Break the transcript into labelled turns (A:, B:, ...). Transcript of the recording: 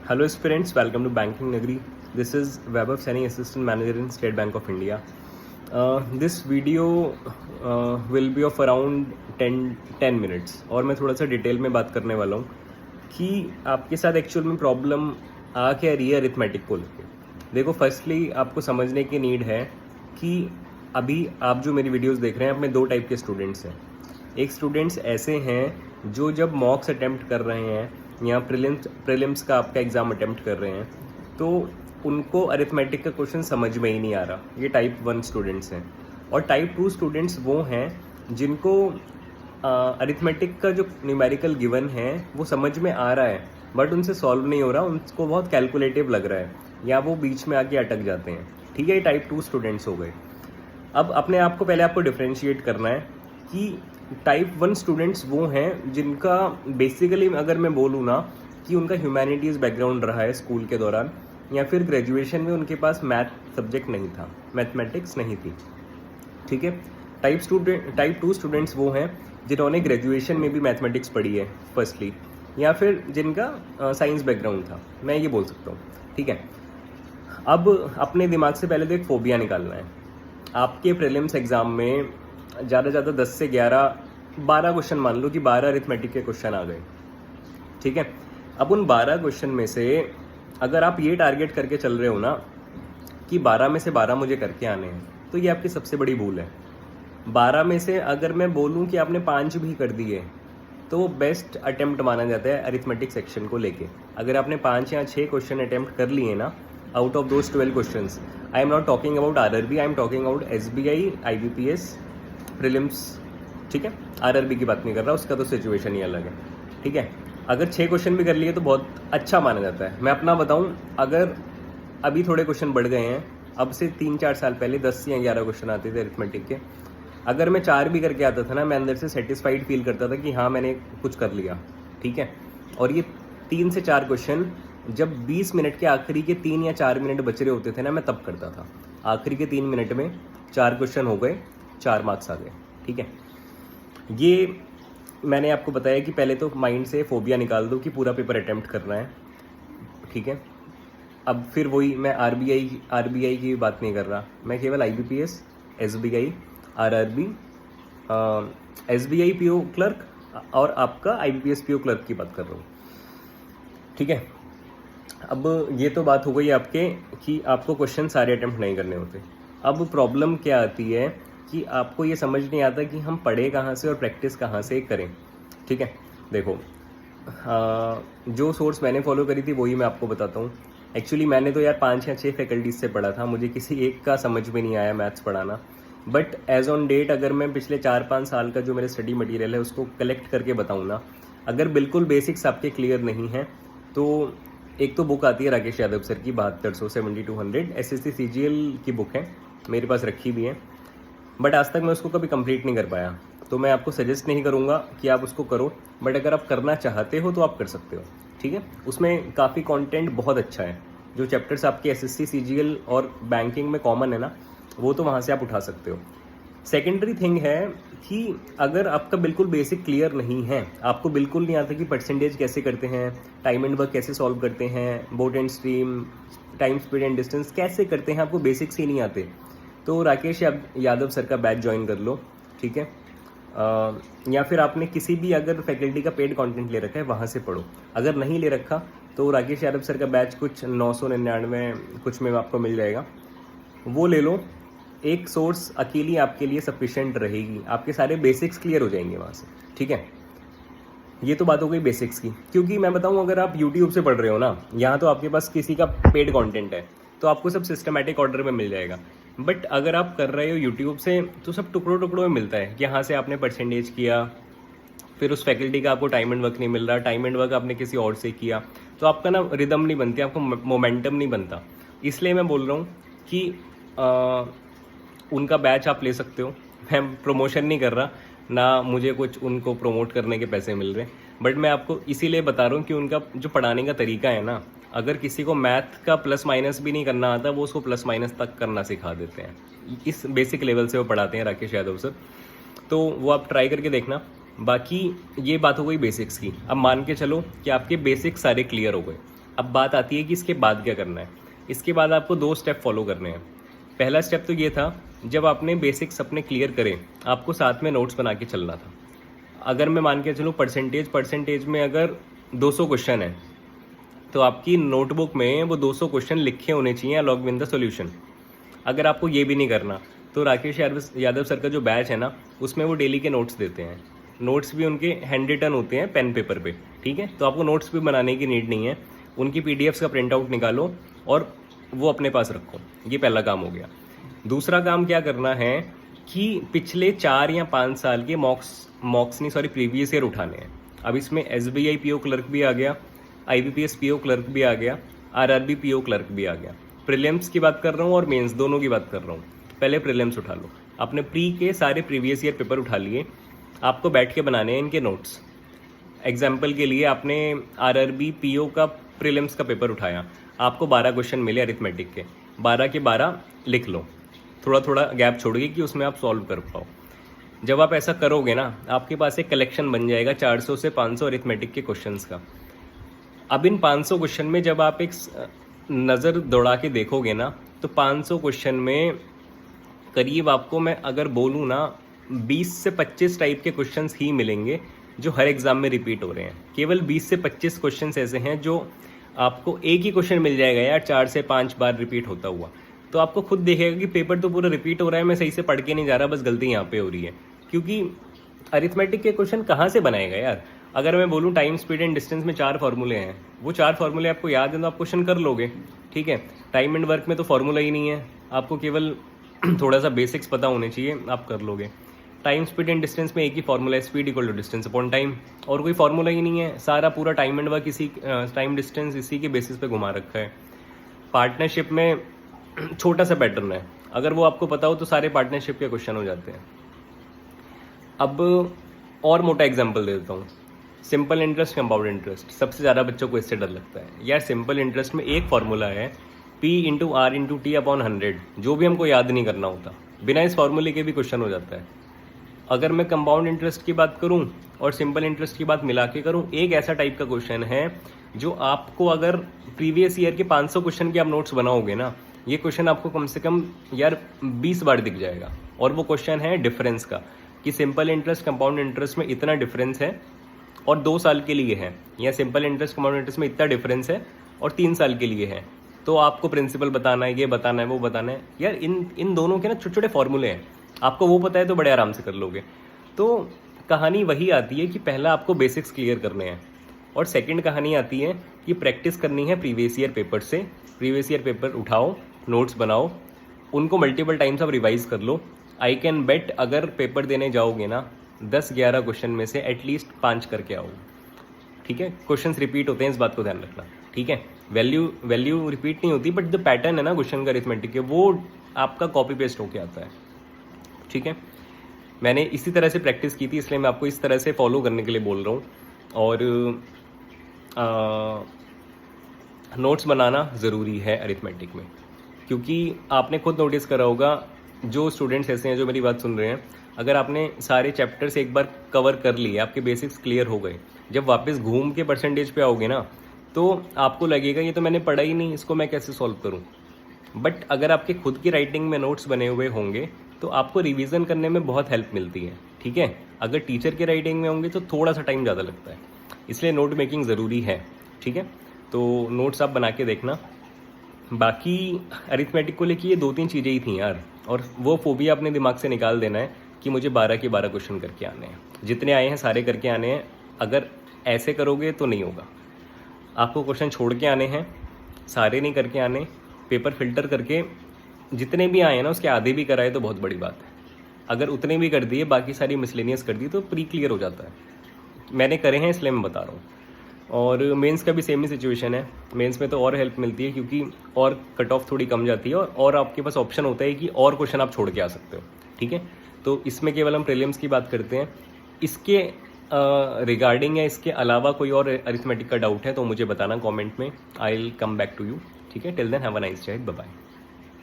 A: Hello students, welcome to Banking Nagri. This is Vaibhav Saini, Assistant Manager in State Bank of India. This video will be of around 10 minutes और मैं थोड़ा सा detail में बात करने वाला हूँ कि आपके साथ एक्चुअल में प्रॉब्लम आ क्या रही है अरिथमेटिक को लेकर। देखो, फर्स्टली आपको समझने की नीड है कि अभी आप जो मेरी वीडियोस देख रहे हैं, आप में दो टाइप के स्टूडेंट्स हैं। एक स्टूडेंट्स ऐसे हैं जो जब मॉक्स अटेम्प्ट कर रहे हैं या प्रीलिम्स का आपका एग्ज़ाम अटेम्प्ट कर रहे हैं तो उनको अरिथमेटिक का क्वेश्चन समझ में ही नहीं आ रहा। ये टाइप 1 स्टूडेंट्स हैं। और टाइप 2 स्टूडेंट्स वो हैं जिनको अरिथमेटिक का जो न्यूमेरिकल गिवन है वो समझ में आ रहा है बट उनसे सॉल्व नहीं हो रहा, उनको बहुत कैलकुलेटिव लग रहा है या वो बीच में आके अटक जाते हैं। ठीक है, ये टाइप 2 स्टूडेंट्स हो गए। अब अपने आप को पहले आपको डिफ्रेंशिएट करना है कि टाइप 1 स्टूडेंट्स वो हैं जिनका बेसिकली अगर मैं बोलूँ ना कि उनका ह्यूमैनिटीज़ बैकग्राउंड रहा है स्कूल के दौरान या फिर ग्रेजुएशन में उनके पास मैथ सब्जेक्ट नहीं था, मैथमेटिक्स नहीं थी। ठीक है, टाइप 2 स्टूडेंट्स वो हैं जिन्होंने ग्रेजुएशन में भी मैथमेटिक्स पढ़ी है फर्स्टली, या फिर जिनका साइंस बैकग्राउंड था, मैं ये बोल सकता हूँ। ठीक है, अब अपने दिमाग से पहले तो एक फोबिया निकालना है। आपके प्रीलिम्स एग्ज़ाम में ज़्यादा 10 से 12 क्वेश्चन, मान लो कि 12 अरिथमेटिक के क्वेश्चन आ गए। ठीक है, अब उन 12 क्वेश्चन में से अगर आप ये टारगेट करके चल रहे हो ना कि 12 में से 12 मुझे करके आने हैं, तो ये आपकी सबसे बड़ी भूल है। 12 में से अगर मैं बोलूँ कि आपने 5 भी कर दिए तो वो बेस्ट अटेम्प्ट माना जाता है अरिथमेटिक सेक्शन को लेके। अगर आपने 5 या 6 क्वेश्चन अटेम्प्ट कर लिए ना out of those 12 questions, I am not talking about RRB, I am talking about SBI, IBPS, prelims. ठीक है, RRB की बात नहीं कर रहा, उसका तो सिचुएशन ही अलग है। ठीक है, अगर 6 क्वेश्चन भी कर लिए तो बहुत अच्छा माना जाता है। मैं अपना बताऊं, अगर अभी थोड़े क्वेश्चन बढ़ गए हैं, अब से 3-4 साल पहले 10 या 11 क्वेश्चन आते थे अरिथमेटिक के। अगर मैं 4 भी करके आता था ना, मैं अंदर से सेटिस्फाइड फील करता था कि हाँ मैंने कुछ कर लिया। ठीक है, और ये 3 से 4 क्वेश्चन जब 20 मिनट के आखिरी के 3 या 4 मिनट बच रहे होते थे ना, मैं तब करता था। आखिरी के 3 मिनट में 4 क्वेश्चन हो गए, 4 मार्क्स आ गए। ठीक है, ये मैंने आपको बताया कि पहले तो माइंड से फोबिया निकाल दो कि पूरा पेपर अटेम्प्ट करना है। ठीक है, अब फिर वही मैं आरबीआई की बात नहीं कर रहा, मैं केवल IBPS, SBI, RRB, SBI PO clerk और आपका IBPS PO क्लर्क की बात कर रहा हूँ। ठीक है, अब ये तो बात हो गई आपके कि आपको क्वेश्चन सारे अटेम्प्ट नहीं करने होते। अब प्रॉब्लम क्या आती है कि आपको ये समझ नहीं आता कि हम पढ़े कहाँ से और प्रैक्टिस कहाँ से करें। ठीक है, देखो, जो सोर्स मैंने फॉलो करी थी वही मैं आपको बताता हूँ। एक्चुअली मैंने तो यार 5 या 6 फैकल्टीज से पढ़ा था, मुझे किसी एक का समझ में नहीं आया मैथ्स पढ़ाना। बट एज ऑन डेट अगर मैं पिछले 4-5 साल का जो मेरे स्टडी मटेरियल है उसको कलेक्ट करके बताऊँ ना, अगर बिल्कुल बेसिक्स आपके क्लियर नहीं हैं तो एक तो बुक आती है राकेश यादव सर की 7200 7200 SSC CGL की बुक है, मेरे पास रखी भी है, बट आज तक मैं उसको कभी कंप्लीट नहीं कर पाया। तो मैं आपको सजेस्ट नहीं करूँगा कि आप उसको करो, बट अगर आप करना चाहते हो तो आप कर सकते हो। ठीक है, उसमें काफ़ी कंटेंट बहुत अच्छा है। जो चैप्टर्स आपके SSC CGL और बैंकिंग में कॉमन है ना, वो तो वहाँ से आप उठा सकते हो। सेकेंडरी थिंग है कि अगर आपका बिल्कुल बेसिक क्लियर नहीं है, आपको बिल्कुल नहीं आता कि परसेंटेज कैसे करते हैं, टाइम एंड वर्क कैसे सॉल्व करते हैं, boat and stream, time speed and distance कैसे करते हैं, आपको बेसिक्स ही नहीं आते, तो राकेश यादव सर का बैच ज्वाइन कर लो। ठीक है, या फिर आपने किसी भी अगर फैकल्टी का पेड कंटेंट ले रखा है वहाँ से पढ़ो। अगर नहीं ले रखा तो राकेश यादव सर का बैच कुछ 999 कुछ में आपको मिल जाएगा, वो ले लो। एक सोर्स अकेली आपके लिए सफिशिएंट रहेगी, आपके सारे बेसिक्स क्लियर हो जाएंगे वहाँ से। ठीक है, ये तो बात हो गई बेसिक्स की। क्योंकि मैं बताऊँ, अगर आप यूट्यूब से पढ़ रहे हो ना, यहाँ तो आपके पास किसी का पेड कंटेंट है तो आपको सब सिस्टमैटिक ऑर्डर में मिल जाएगा। बट अगर आप कर रहे हो यूट्यूब से तो सब टुकड़ों में मिलता है। यहाँ से आपने परसेंटेज किया, फिर उस फैकल्टी का आपको टाइम एंड वर्क नहीं मिल रहा, टाइम एंड वर्क आपने किसी और से किया, तो आपका ना रिदम नहीं बनती, आपको मोमेंटम नहीं बनता। इसलिए मैं बोल रहा हूँ कि उनका बैच आप ले सकते हो। मैं प्रमोशन नहीं कर रहा, ना मुझे कुछ उनको प्रमोट करने के पैसे मिल रहे, बट मैं आपको इसीलिए बता रहा हूँ कि उनका जो पढ़ाने का तरीका है ना, अगर किसी को मैथ का प्लस माइनस भी नहीं करना आता, वो उसको प्लस माइनस तक करना सिखा देते हैं। इस बेसिक लेवल से वो पढ़ाते हैं राकेश यादव सर, तो वो आप ट्राई करके देखना। बाकी ये बात हो गई बेसिक्स की। अब मान के चलो कि आपके बेसिक्स सारे क्लियर हो गए, अब बात आती है कि इसके बाद क्या करना है। इसके बाद आपको 2 स्टेप फॉलो करने हैं। पहला स्टेप तो ये था, जब आपने बेसिक्स अपने क्लियर करे, आपको साथ में नोट्स बना के चलना था। अगर मैं मान के चलूँ परसेंटेज में अगर 200 क्वेश्चन है, तो आपकी नोटबुक में वो 200 क्वेश्चन लिखे होने चाहिए अलॉन्ग विद द सॉल्यूशन। अगर आपको ये भी नहीं करना, तो राकेश यादव सर का जो बैच है ना, उसमें वो डेली के नोट्स देते हैं। नोट्स भी उनके हैंड रिटन होते हैं पेन पेपर पे, ठीक है। तो आपको नोट्स भी बनाने की नीड नहीं है, उनकी पीडीएफ्स का प्रिंट आउट निकालो और वो अपने पास रखो। ये पहला काम हो गया। दूसरा काम क्या करना है कि पिछले 4 या 5 साल के प्रीवियस ईयर उठाने हैं। अब इसमें SBI PO क्लर्क भी आ गया, IBPS PO क्लर्क भी आ गया, RRB PO क्लर्क भी आ गया। प्रीलिम्स की बात कर रहा हूँ और मेंस दोनों की बात कर रहा हूँ। पहले प्रीलिम्स उठा लो। आपने प्री के सारे प्रीवियस ईयर पेपर उठा लिए, आपको बैठ के बनाने हैं इनके नोट्स। एग्जाम्पल के लिए आपने RRB PO का प्रीलिम्स का पेपर उठाया, आपको 12 क्वेश्चन मिले अरिथमेटिक के, 12 के 12 लिख लो, थोड़ा थोड़ा गैप छोड़िए कि उसमें आप सॉल्व कर पाओ। जब आप ऐसा करोगे ना, आपके पास एक कलेक्शन बन जाएगा 400 से 500 अरिथमेटिक के क्वेश्चंस का। अब इन 500 क्वेश्चन में जब आप एक नज़र दौड़ा के देखोगे ना, तो 500 क्वेश्चन में करीब आपको मैं अगर बोलूँ ना 20 से 25 टाइप के क्वेश्चंस ही मिलेंगे जो हर एग्ज़ाम में रिपीट हो रहे हैं। केवल 20 से 25 क्वेश्चंस ऐसे हैं जो आपको एक ही क्वेश्चन मिल जाएगा यार 4 से 5 बार रिपीट होता हुआ। तो आपको खुद देखेगा कि पेपर तो पूरा रिपीट हो रहा है, मैं सही से पढ़ के नहीं जा रहा, बस गलती यहाँ पे हो रही है। क्योंकि अरिथमेटिक के क्वेश्चन कहाँ से बनाएगा यार। अगर मैं बोलूँ टाइम स्पीड एंड डिस्टेंस में 4 फार्मूले हैं, वो 4 फार्मूले आपको याद हैं तो आप क्वेश्चन कर लोगे, ठीक है। टाइम एंड वर्क में तो फार्मूला ही नहीं है, आपको केवल थोड़ा सा बेसिक्स पता होने चाहिए, आप कर लोगे। टाइम स्पीड एंड डिस्टेंस में एक ही फार्मूला है, speed equal to distance upon time, और कोई फार्मूला ही नहीं है। सारा पूरा टाइम एंड वर्क इसी टाइम डिस्टेंस इसी के बेसिस पे घुमा रखा है। पार्टनरशिप में छोटा सा पैटर्न है, अगर वो आपको पता हो तो सारे पार्टनरशिप के क्वेश्चन हो जाते हैं। अब और मोटा एग्जांपल दे देता हूँ, सिंपल इंटरेस्ट कंपाउंड इंटरेस्ट। सबसे ज़्यादा बच्चों को इससे डर लगता है यार। सिंपल इंटरेस्ट में एक फार्मूला है P × R × T अपॉन 100, जो भी हमको याद नहीं करना होता, बिना इस फार्मूले के भी क्वेश्चन हो जाता है। अगर मैं कंपाउंड इंटरेस्ट की बात करूं और सिंपल इंटरेस्ट की बात मिला के करूं, एक ऐसा टाइप का क्वेश्चन है जो आपको अगर प्रीवियस ईयर के 500 क्वेश्चन के आप नोट्स बनाओगे ना, ये क्वेश्चन आपको कम से कम यार 20 बार दिख जाएगा। और वो क्वेश्चन है डिफरेंस का, कि सिंपल इंटरेस्ट कंपाउंड इंटरेस्ट में इतना डिफरेंस है और 2 साल के लिए है, या सिंपल इंटरेस्ट कंपाउंड इंटरेस्ट में इतना डिफरेंस है और 3 साल के लिए है। तो आपको प्रिंसिपल बताना है, ये बताना है, वो बताना है यार। इन दोनों के ना छोटे छोटे फॉर्मूले हैं, आपको वो पता है तो बड़े आराम से कर लोगे। तो कहानी वही आती है कि पहला आपको बेसिक्स क्लियर करने हैं, और सेकंड कहानी आती है कि प्रैक्टिस करनी है प्रीवियस ईयर पेपर से। प्रीवियस ईयर पेपर उठाओ, नोट्स बनाओ, उनको मल्टीपल टाइम्स आप रिवाइज कर लो। आई कैन बेट अगर पेपर देने जाओगे ना 10-11 क्वेश्चन में से एटलीस्ट 5 करके आओ, ठीक है। क्वेश्चंस रिपीट होते हैं, इस बात को ध्यान रखना, ठीक है। वैल्यू रिपीट नहीं होती, बट जो पैटर्न है ना क्वेश्चन का अरिथमेटिक के, वो आपका कॉपी पेस्ट होके आता है, ठीक है। मैंने इसी तरह से प्रैक्टिस की थी, इसलिए मैं आपको इस तरह से फॉलो करने के लिए बोल रहा हूँ। और नोट्स बनाना ज़रूरी है अरिथमेटिक में, क्योंकि आपने खुद नोटिस करा होगा, जो स्टूडेंट्स ऐसे हैं जो मेरी बात सुन रहे हैं, अगर आपने सारे चैप्टर्स एक बार कवर कर लिए, आपके बेसिक्स क्लियर हो गए, जब वापस घूम के परसेंटेज पे आओगे ना, तो आपको लगेगा ये तो मैंने पढ़ा ही नहीं, इसको मैं कैसे सॉल्व करूँ। बट अगर आपके खुद की राइटिंग में नोट्स बने हुए होंगे तो आपको रिवीजन करने में बहुत हेल्प मिलती है, ठीक है। अगर टीचर के राइटिंग में होंगे तो थोड़ा सा टाइम ज़्यादा लगता है, इसलिए नोट मेकिंग ज़रूरी है, ठीक है। तो नोट्स आप बना के देखना। बाकी अरिथमेटिक को लेके ये 2-3 चीज़ें ही थी यार, और वो फोबिया अपने दिमाग से निकाल देना है कि मुझे 12 के 12 क्वेश्चन करके आने हैं। जितने आए हैं सारे करके आने हैं। अगर ऐसे करोगे तो नहीं होगा, आपको क्वेश्चन छोड़ के आने हैं, सारे नहीं करके आने। पेपर फिल्टर करके जितने भी आए हैं ना उसके आधे भी कराए तो बहुत बड़ी बात है। अगर उतने भी कर दिए, बाकी सारी मिसलेनियस कर दी, तो प्री क्लियर हो जाता है। मैंने करे हैं इसलिए मैं बता रहा हूँ। और मेंस का भी सेम ही सिचुएशन है। मेंस में तो और हेल्प मिलती है, क्योंकि और कट ऑफ थोड़ी कम जाती है, और आपके पास ऑप्शन होता है कि और क्वेश्चन आप छोड़ के आ सकते हो, ठीक है। तो इसमें केवल हम प्रीलिम्स की बात करते हैं। इसके रिगार्डिंग या इसके अलावा कोई और अरिथमेटिक का डाउट है तो मुझे बताना कमेंट में, I will come back to you, ठीक है। Till then have a nice day, bye bye.